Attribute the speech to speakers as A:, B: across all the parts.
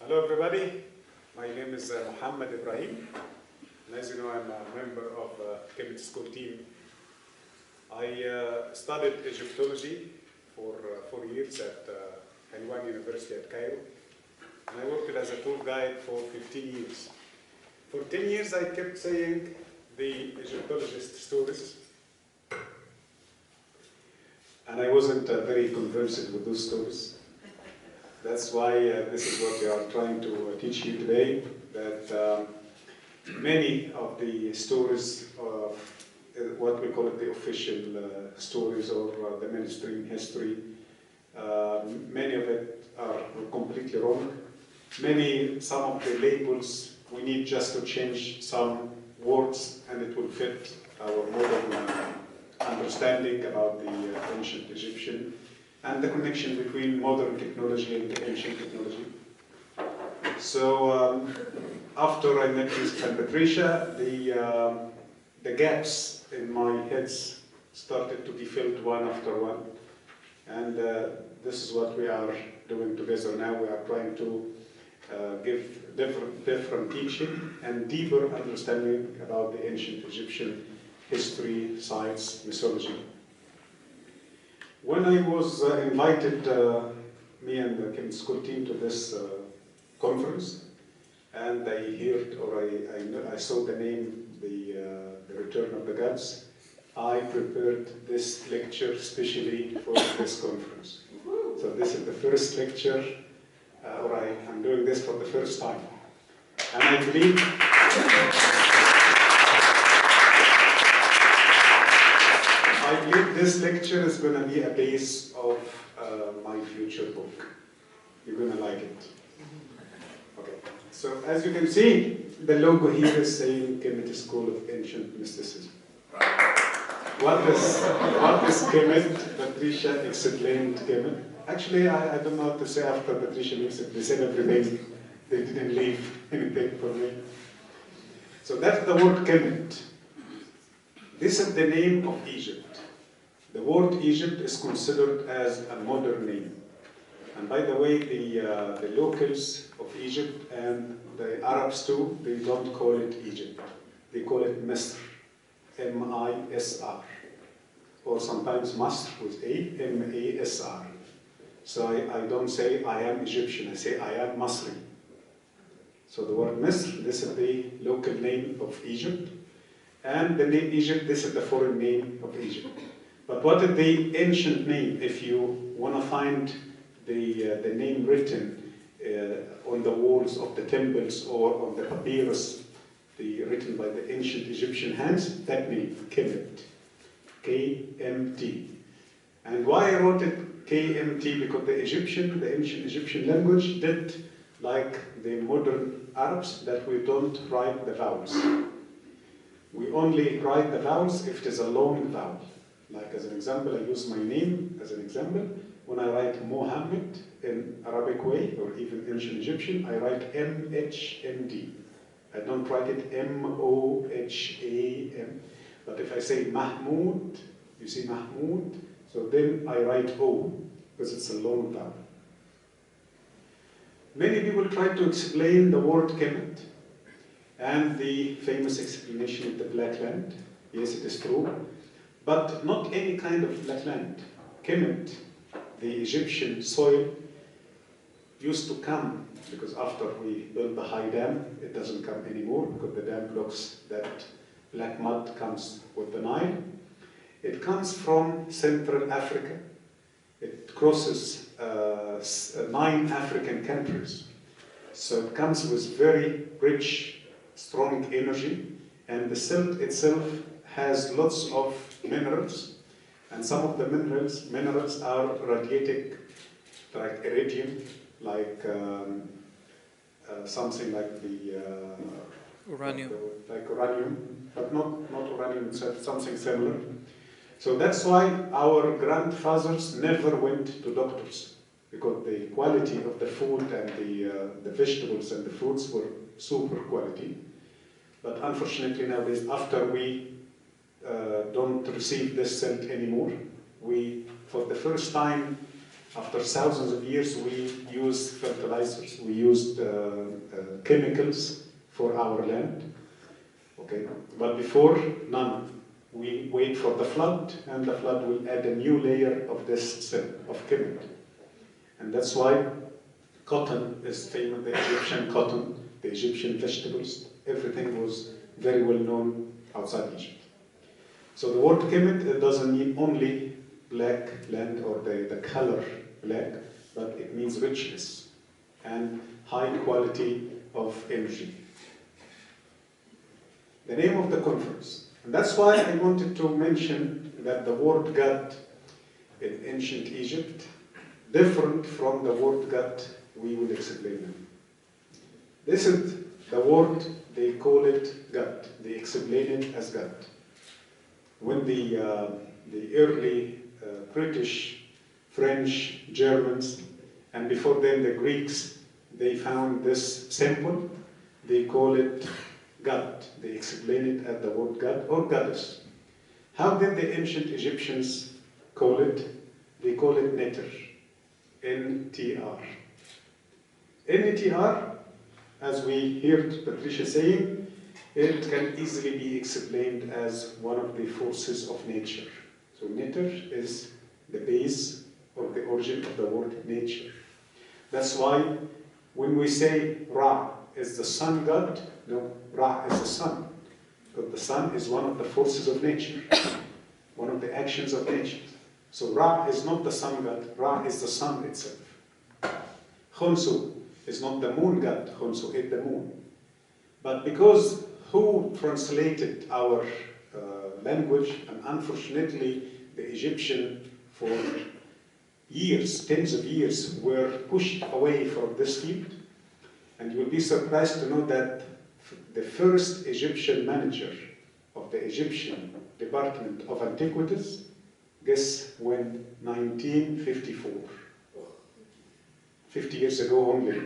A: Hello everybody, my name is Muhammad Ibrahim, and as you know I'm a member of the Khemit School team. I studied Egyptology for 4 years at Calidad University at Cairo, and I worked as a tour guide for 15 years. For 10 years I kept saying the Egyptologist stories, and I wasn't very convinced with those stories. That's why this is what we are trying to teach you today, that many of the stories of what we call it the official stories or the mainstream history, many of it are completely wrong. Some of the labels, we need just to change some words and it will fit our modern understanding about the ancient Egyptian and the connection between modern technology and the ancient technology. So after I met Yusuf and Patricia, the gaps in my heads started to be filled one after one. And this is what we are doing together now. We are trying to give different teaching and deeper understanding about the ancient Egyptian history, science, mythology. When I was invited, me and the Khemit School team, to this conference, and I heard or I saw the name, the Return of the Gods, I prepared this lecture specially for this conference. So this is the first lecture, or I'm doing this for the first time. And I believe this lecture is going to be a base of my future book. You're going to like it. Okay. So as you can see, the logo here is saying Khemit School of Ancient Mysticism. What is Khemit? Patricia explained Khemit. Actually, I don't know what to say after Patricia makes it. They said everything. They didn't leave anything for me. So that's the word Khemit. This is the name of Egypt. The word Egypt is considered as a modern name. And by the way, the locals of Egypt and the Arabs too, they don't call it Egypt. They call it Misr, M-I-S-R. Or sometimes Masr with A, M-A-S-R. So I don't say I am Egyptian, I say I am Masri. So the word Misr, this is the local name of Egypt. And the name Egypt, this is the foreign name of Egypt. But what is the ancient name? If you want to find the name written on the walls of the temples or on the papyrus, written by the ancient Egyptian hands, that name, Khemit, K-M-T. And why I wrote it K-M-T? Because the ancient Egyptian language did like the modern Arabs, that we don't write the vowels. We only write the vowels if it is a long vowel. Like as an example, I use my name as an example. When I write Mohammed in Arabic way, or even ancient Egyptian, I write M-H-M-D. I don't write it M-O-H-A-M. But if I say Mahmoud, you see Mahmoud, so then I write O, because it's a long vowel. Many people try to explain the word Khemit and the famous explanation of the Black Land. Yes, it is true. But not any kind of black land. Khemit, the Egyptian soil, used to come, because after we built the high dam, it doesn't come anymore, because the dam blocks that black mud comes with the Nile. It comes from Central Africa. It crosses 9 African countries. So it comes with very rich, strong energy, and the silt itself has lots of minerals, and some of the minerals are radiating, like iridium, like something like the
B: uranium.
A: Like uranium, but not uranium itself, something similar. So that's why our grandfathers never went to doctors, because the quality of the food and the vegetables and the fruits were super quality. But unfortunately nowadays, after we don't receive this scent anymore, we, for the first time After thousands of years, we used fertilizers, we used chemicals for our land. Okay, but before, none. We wait for the flood, and the flood will add a new layer of this sin, of Khemit. And that's why cotton is famous, the Egyptian cotton, the Egyptian vegetables, everything was very well known outside Egypt. So the word Khemit, it doesn't mean only black land or the color black, but it means richness and high quality of energy. The name of the conference. And that's why I wanted to mention that the word God in ancient Egypt, different from the word God we will explain now. This is the word, they call it God. They explain it as God. When the early British, French, Germans, and before them the Greeks, they found this symbol, they call it God. They explain it as the word God or goddess. How did the ancient Egyptians call it? They call it Neter. N-T-R. N-T-R, as we heard Patricia saying, it can easily be explained as one of the forces of nature. So Neter is the base or the origin of the word nature. That's why when we say Ra is the sun god, no, Ra is the sun. Because the sun is one of the forces of nature, one of the actions of nature. So Ra is not the sun god, Ra is the sun itself. Khonsu is not the moon god, Khonsu is the moon. But because who translated our language, and unfortunately the Egyptian for years, tens of years, were pushed away from this field. And you will be surprised to know that the first Egyptian manager of the Egyptian Department of Antiquities, guess when? 1954. 50 years ago only,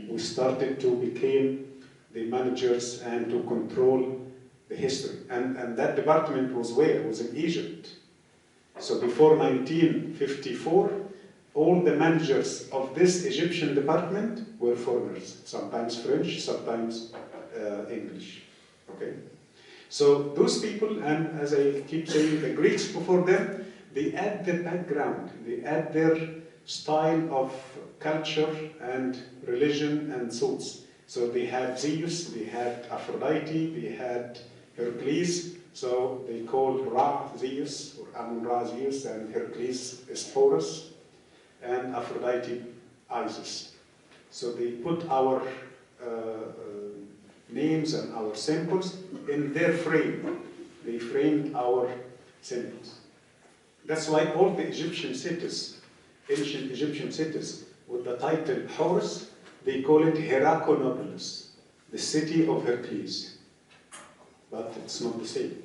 A: we started to become the managers and to control the history. And that department was where? It was in Egypt. So before 1954, all the managers of this Egyptian department were foreigners, sometimes French, sometimes English. Okay? So those people, and as I keep saying, the Greeks before them, they add their background, they add their style of culture and religion and thoughts. So they had Zeus, they had Aphrodite, they had Hercules, so they called Ra Zeus, or Amun-Ra Zeus, and Hercules is Horus, and Aphrodite Isis. So they put our names and our symbols in their frame. They framed our symbols. That's why all the Egyptian cities, ancient Egyptian cities, with the title Horus, they call it Heracleopolis, the city of Hercules. But it's not the same.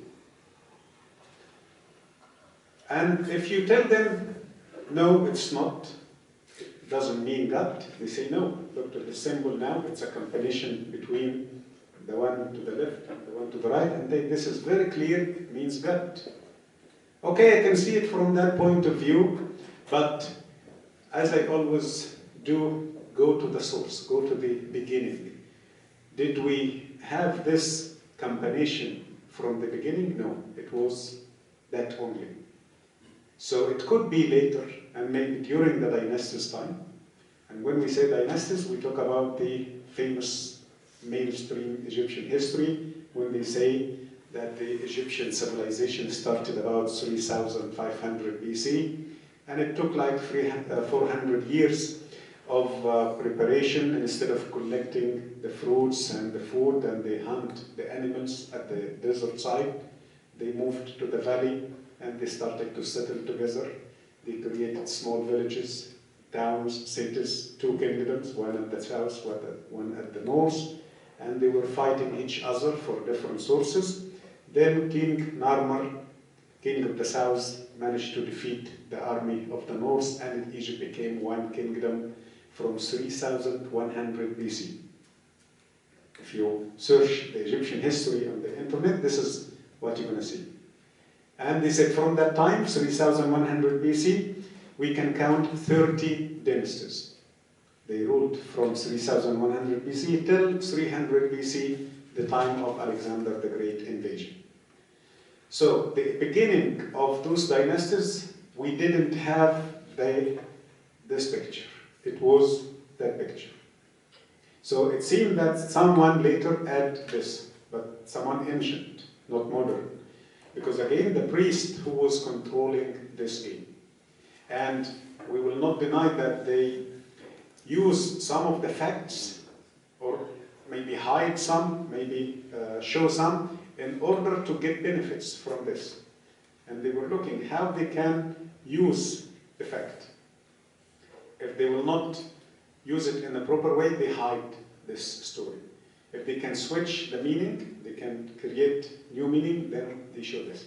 A: And if you tell them, no, it's not, it doesn't mean God, they say, no, look at the symbol now, it's a combination between the one to the left and the one to the right, and this is very clear, it means God. Okay, I can see it from that point of view, but as I always do, go to the source, go to the beginning. Did we have this combination from the beginning? No, it was that only. So it could be later, and maybe during the dynasties time. And when we say dynasties, we talk about the famous mainstream Egyptian history, when they say that the Egyptian civilization started about 3,500 BC, and it took like 400 years of preparation. Instead of collecting the fruits and the food and they hunt the animals at the desert side, they moved to the valley and they started to settle together. They created small villages, towns, cities, two kingdoms, one at the south, one at the north, and they were fighting each other for different sources. Then King Narmer, king of the south, managed to defeat the army of the north, and Egypt became one kingdom from 3,100 BC. If you search the Egyptian history on the internet, this is what you're going to see. And they said from that time, 3,100 BC, we can count 30 dynasties. They ruled from 3100 BC till 300 BC, the time of Alexander the Great invasion. So the beginning of those dynasties, we didn't have this picture. It was that picture. So it seemed that someone later added this, but someone ancient, not modern. Because again, the priest who was controlling this game. And we will not deny that they use some of the facts, or maybe hide some, maybe show some, in order to get benefits from this. And they were looking how they can use the fact. If they will not use it in a proper way, they hide this story. If they can switch the meaning, they can create new meaning, then they show this.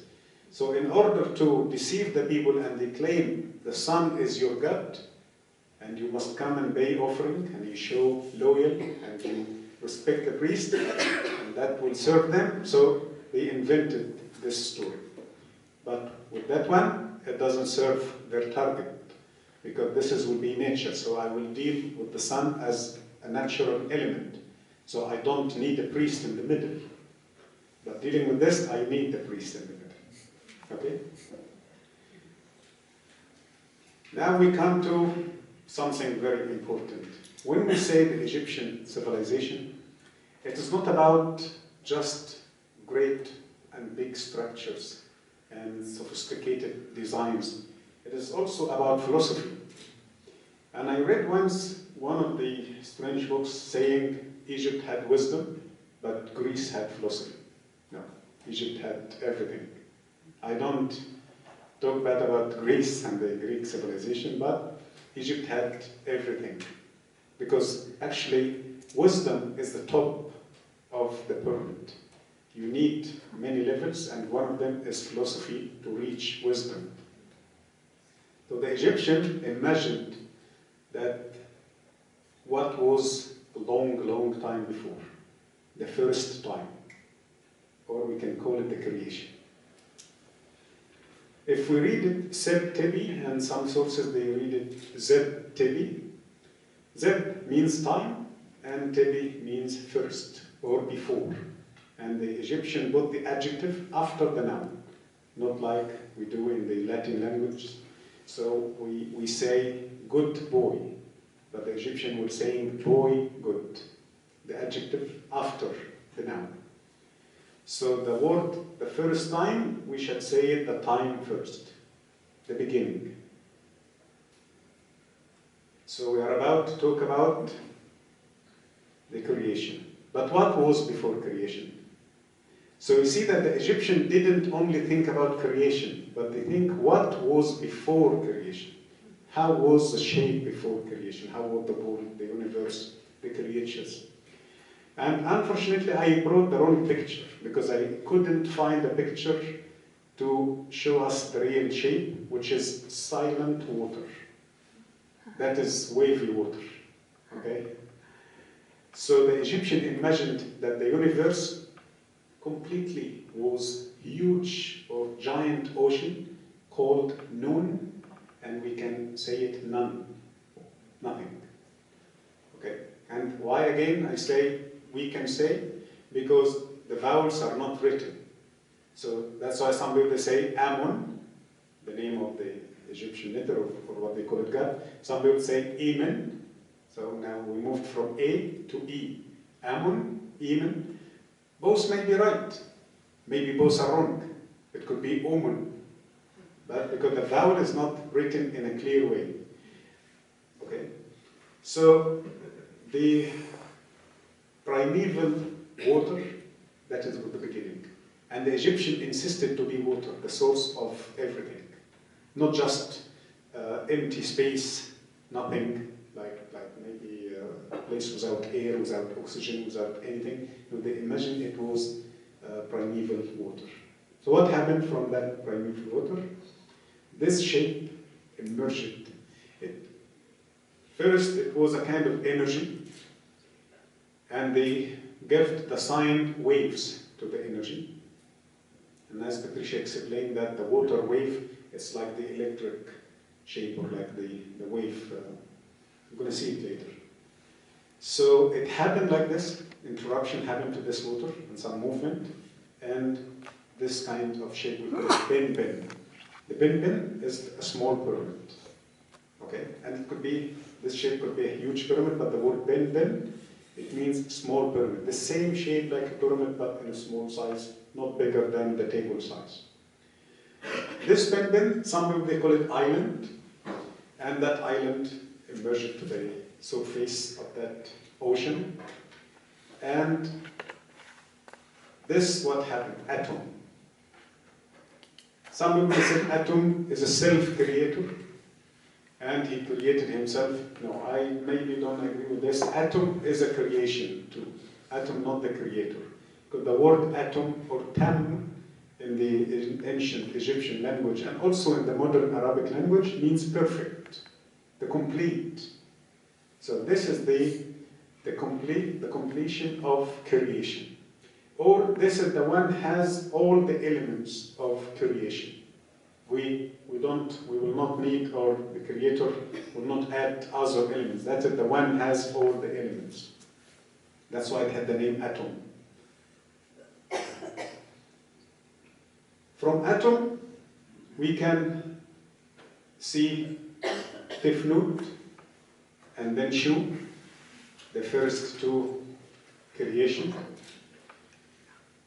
A: So in order to deceive the people, and they claim the sun is your god, and you must come and pay offering, and you show loyal, and you respect the priest, and that will serve them. So they invented this story. But with that one, it doesn't serve their target, because this will be nature. So I will deal with the sun as a natural element. So I don't need a priest in the middle. But dealing with this, I need the priest in the middle. Okay? Now we come to something very important. When we say the Egyptian civilization, it is not about just great and big structures and sophisticated designs. It is also about philosophy. And I read once one of the strange books saying Egypt had wisdom, but Greece had philosophy. No, Egypt had everything. I don't talk bad about Greece and the Greek civilization, but Egypt had everything. Because actually, wisdom is the top of the pyramid. You need many levels, and one of them is philosophy to reach wisdom. So the Egyptian imagined that what was a long, long time before, the first time, or we can call it the creation. If we read it Zep-Tepy, and some sources they read it Zep-Tepy. Zep means time, and Tepy means first or before. And the Egyptian put the adjective after the noun, not like we do in the Latin language. So we say good boy, but the Egyptian was saying boy good, the adjective after the noun. So the word, the first time, we should say it the time first, the beginning. So we are about to talk about the creation. But what was before creation? So you see that the Egyptian didn't only think about creation, but they think what was before creation. How was the shape before creation? How was the world, the universe, the creatures? And unfortunately, I brought the wrong picture, because I couldn't find a picture to show us the real shape, which is silent water. That is wavy water, okay? So the Egyptian imagined that the universe completely was huge or giant ocean called Nun, and we can say it none, nothing, okay? And why again I say we can say? Because the vowels are not written. So that's why some people say Amun, the name of the Egyptian letter, or what they call it God. Some people say Emen. So now we moved from A to E. Amun, Emen. Both may be right. Maybe both are wrong. It could be Omun. But because the vowel is not written in a clear way. Okay? So the primeval water, that is the beginning. And the Egyptian insisted to be water, the source of everything. Not just empty space, nothing, like maybe a place without air, without oxygen, without anything. No, they imagined it was primeval water. So what happened from that primeval water? This shape emerged. First, it was a kind of energy, and they gave the sign waves to the energy. And as Patricia explained, that the water wave is like the electric shape or like the wave. You're going to see it later. So it happened like this. Interruption happened to this water and some movement, and this kind of shape we call it bin-bin. The bin-bin is a small pyramid. Okay, and it could be, this shape could be a huge pyramid, but the word bin-bin, it means small pyramid. The same shape like a pyramid, but in a small size, not bigger than the table size. This bin-bin, some people they call it island, and that island emerged to the surface of that ocean. And this what happened, atom. Some people say atom is a self-creator, and he created himself. No, I maybe don't agree with this. Atom is a creation too. Atom, not the creator. Because the word atom or tam in the ancient Egyptian language and also in the modern Arabic language means perfect, the complete. So this is the completion of creation. Or this is the one has all the elements of creation. We will not need, or the creator will not add other elements. That's it, the one has all the elements. That's why it had the name atom. From atom, we can see Tifnut and then Shu, the first two creation.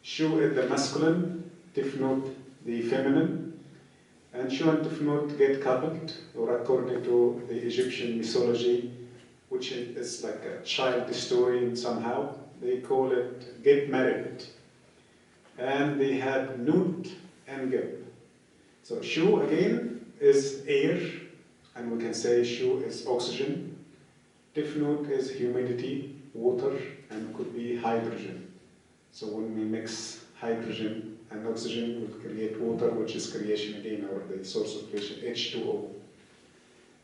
A: Shu is the masculine, Tifnut the feminine. And Shu and Tifnut get coupled, or according to the Egyptian mythology, which is like a child story somehow, they call it get married. And they had Nut and Geb. So Shu again is air, and we can say Shu is oxygen. Tifnut is humidity, water, and could be hydrogen. So when we mix hydrogen and oxygen, we create water, which is creation again, or the source of creation, H2O.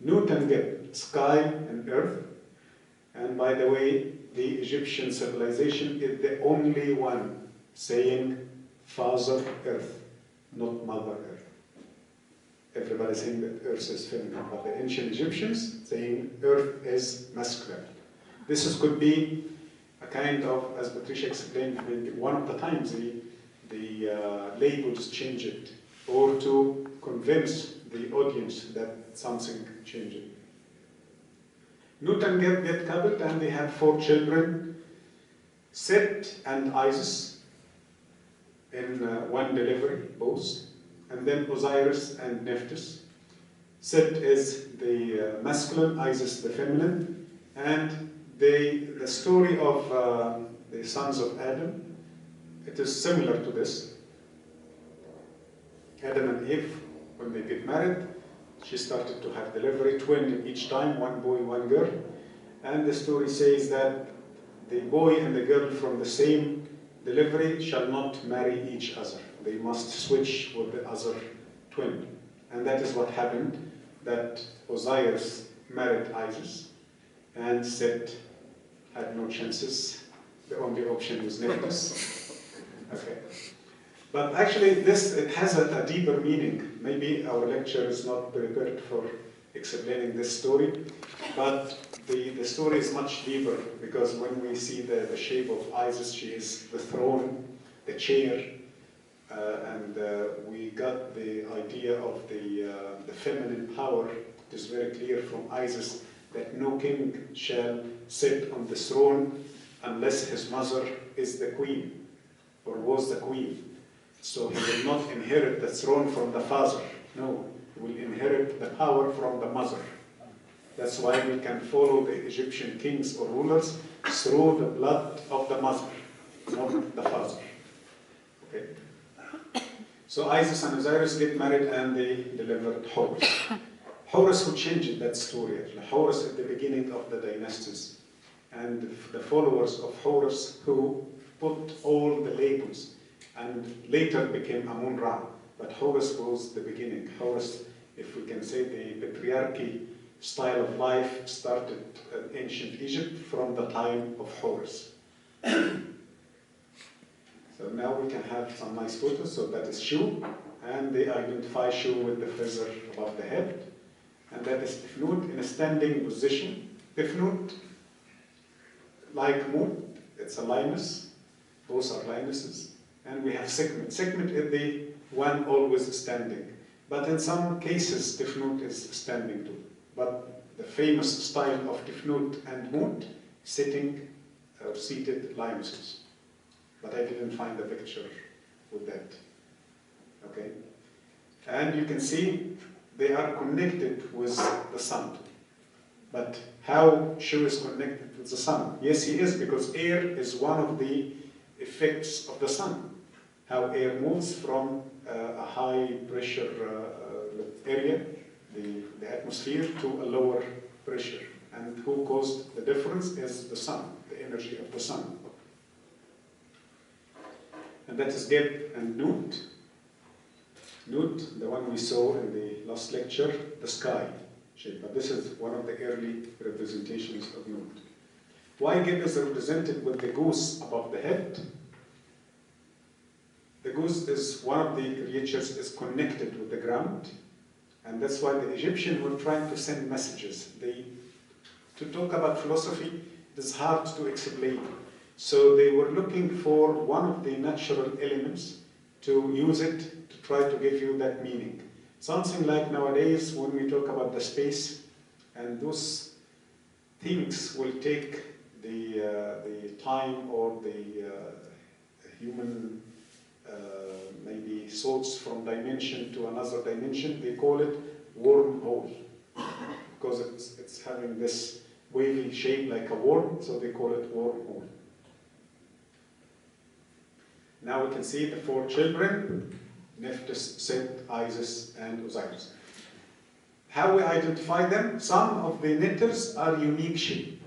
A: Nut and Geb, sky and earth. And by the way, the Egyptian civilization is the only one saying Father Earth, not Mother Earth. Everybody saying that Earth is feminine, but the ancient Egyptians saying Earth is masculine. This could be a kind of, as Patricia explained, one of the times the labels change it, or to convince the audience that something changing. Nut and Geb get coupled, and they have 4 children, Set and Isis, in one delivery, both, and then Osiris and Nephthys. Set is the masculine, Isis the feminine, and the story of the sons of Adam, it is similar to this. Adam and Eve, when they get married, she started to have delivery, twin each time, one boy, one girl. And the story says that the boy and the girl from the same delivery shall not marry each other. They must switch with the other twin. And that is what happened, that Osiris married Isis, and Set had no chances. The only option was Nephthys. Okay. But actually, it has a deeper meaning. Maybe our lecture is not prepared for explaining this story, but the story is much deeper, because when we see the shape of Isis, she is the throne, the chair, and we got the idea of the feminine power. It is very clear from Isis that no king shall sit on the throne unless his mother is the queen, or was the queen. So he will not inherit the throne from the father. No, he will inherit the power from the mother. That's why we can follow the Egyptian kings or rulers through the blood of the mother, not the father. Okay? So Isis and Osiris get married, and they delivered Horus. Horus who changed that story. Horus at the beginning of the dynasties, and the followers of Horus who put all the labels, and later became Amun-Ra. But Horus was the beginning. Horus, if we can say, the patriarchy style of life started in ancient Egypt from the time of Horus. So now we can have some nice photos. So that is Shu, and they identify Shu with the feather above the head. and that is Tifnut in a standing position. Tifnut, like Mut, it's a linus, both are linuses, and we have Khemit. Khemit is the one always standing, but in some cases Tifnut is standing too. But the famous style of Tifnut and Mut, sitting or seated linuses. But I didn't find a picture with that. Okay? And you can see they are connected with the sun. But how Shu is connected with the sun? Yes, he is, because air is one of the effects of the sun. How air moves from a high pressure area, the atmosphere, to a lower pressure. And who caused the difference is the sun, the energy of the sun. And that is Geb and Nut. Nut, the one we saw in the last lecture, the sky shape. But this is one of the early representations of Nut. Why Geb is represented with the goose above the head? The goose is one of the creatures is connected with the ground, and that's why the Egyptians were trying to send messages. To talk about philosophy, it is hard to explain. So they were looking for one of the natural elements to use it to try to give you that meaning. Something like nowadays when we talk about the space, and those things will take the time or the human maybe thoughts from dimension to another dimension. They call it wormhole because it's having this wavy shape like a worm, so they call it wormhole. Now we can see the four children, Nephthys, Set, Isis, and Osiris. How we identify them? Some of the knitters are unique shape.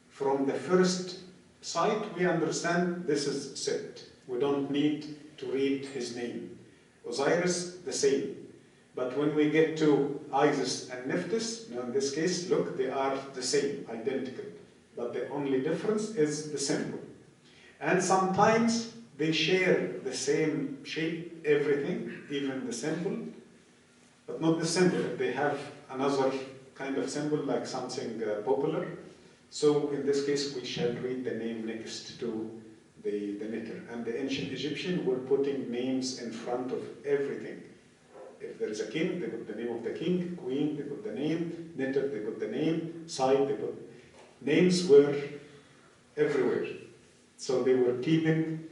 A: From the first sight, we understand this is Set. We don't need to read his name. Osiris, the same. But when we get to Isis and Nephthys, now in this case, look, they are the same, identical. But the only difference is the symbol. And sometimes they share the same shape, everything, even the symbol, but not the symbol. They have another kind of symbol, like something popular. So in this case, we shall read the name next to the knitter. And the ancient Egyptians were putting names in front of everything. If there is a king, they put the name of the king. Queen, they put the name. Knitter, they put the name. Side, they put... Names were everywhere. So they were keeping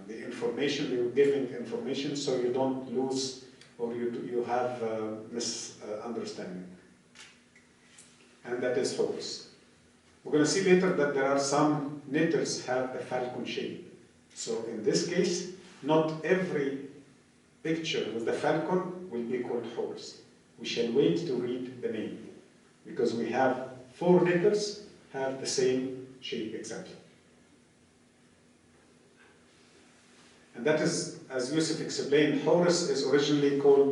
A: the information, they were giving information so you don't lose or you have misunderstanding. And that is Horus. We're going to see later that there are some knitters have the falcon shape. So in this case, not every picture with the falcon will be called Horus. We shall wait to read the name because we have four knitters have the same shape exactly. And that is, as Yusuf explained, Horus is originally called